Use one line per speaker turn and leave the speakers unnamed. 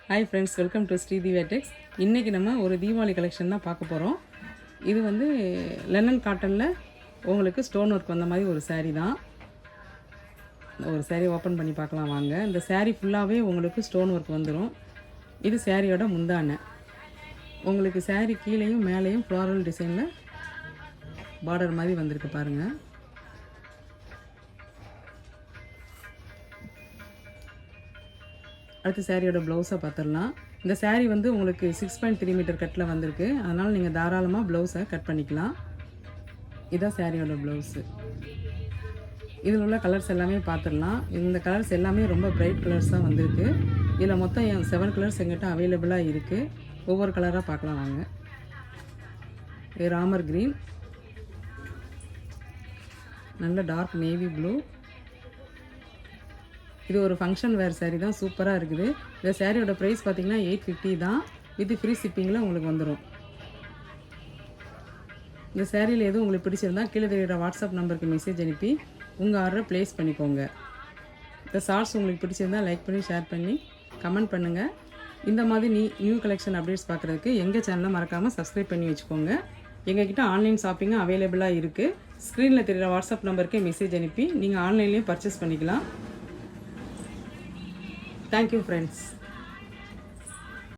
Hi friends, welcome to ஸ்ரீதி வேட்டெக்ஸ். இன்றைக்கி நம்ம ஒரு தீபாவளி கலெக்ஷன் தான் பார்க்க போகிறோம். இது வந்து லெனன் காட்டனில் உங்களுக்கு ஸ்டோன் ஒர்க் வந்த மாதிரி ஒரு saree தான். ஒரு saree ஓப்பன் பண்ணி பார்க்கலாம் வாங்க. இந்த saree ஃபுல்லாகவே உங்களுக்கு ஸ்டோன் ஒர்க் வந்துடும். இது சாரியோட முந்தானை. உங்களுக்கு saree கீழேயும் மேலேயும் ஃப்ளாரல் டிசைனில் பார்டர் மாதிரி வந்திருக்கு பாருங்கள். அடுத்து சாரியோட ப்ளவுஸை பார்த்துடலாம். இந்த saree வந்து உங்களுக்கு 6.3 மீட்டர் கட்டில் வந்திருக்கு. அதனால் நீங்கள் தாராளமாக ப்ளவுஸை கட் பண்ணிக்கலாம். இதுதான் சாரியோட ப்ளவுஸு. இதில் உள்ள கலர்ஸ் எல்லாமே பார்த்துடலாம். இந்த கலர்ஸ் எல்லாமே ரொம்ப பிரைட் கலர்ஸ் தான் வந்திருக்கு. இதில் மொத்தம் 7 கலர்ஸ் எங்கிட்ட அவைலபிளாக இருக்குது. ஒவ்வொரு கலராக பார்க்கலாம் வாங்க. இது ராமர் க்ரீன், நல்ல டார்க் நேவி ப்ளூ. இது ஒரு ஃபங்க்ஷன் வேர் saree தான், சூப்பராக இருக்குது. இந்த சாரியோட ப்ரைஸ் பார்த்திங்கன்னா 850 தான். வித் ஃப்ரீ ஷிப்பிங்கில் உங்களுக்கு வந்துடும். இந்த சாரியில் எதுவும் உங்களுக்கு பிடிச்சிருந்தா கீழே தெரிகிற வாட்ஸ்அப் நம்பருக்கு மெசேஜ் அனுப்பி உங்கள் ஆர்டரை ப்ளேஸ் பண்ணிக்கோங்க. இந்த ஷார்ட்ஸ் உங்களுக்கு பிடிச்சிருந்தா லைக் பண்ணி ஷேர் பண்ணி கமெண்ட் பண்ணுங்கள். இந்த மாதிரி நியூ கலெக்ஷன் அப்டேட்ஸ் பார்க்குறதுக்கு எங்கள் சேனலை மறக்காமல் சப்ஸ்கிரைப் பண்ணி வச்சுக்கோங்க. எங்ககிட்ட ஆன்லைன் ஷாப்பிங்கும் அவைலபிளாக இருக்குது. ஸ்க்ரீனில் தெரிகிற வாட்ஸ்அப் நம்பருக்கே மெசேஜ் அனுப்பி நீங்கள் ஆன்லைன்லேயும் பர்ச்சேஸ் பண்ணிக்கலாம். Thank you friends.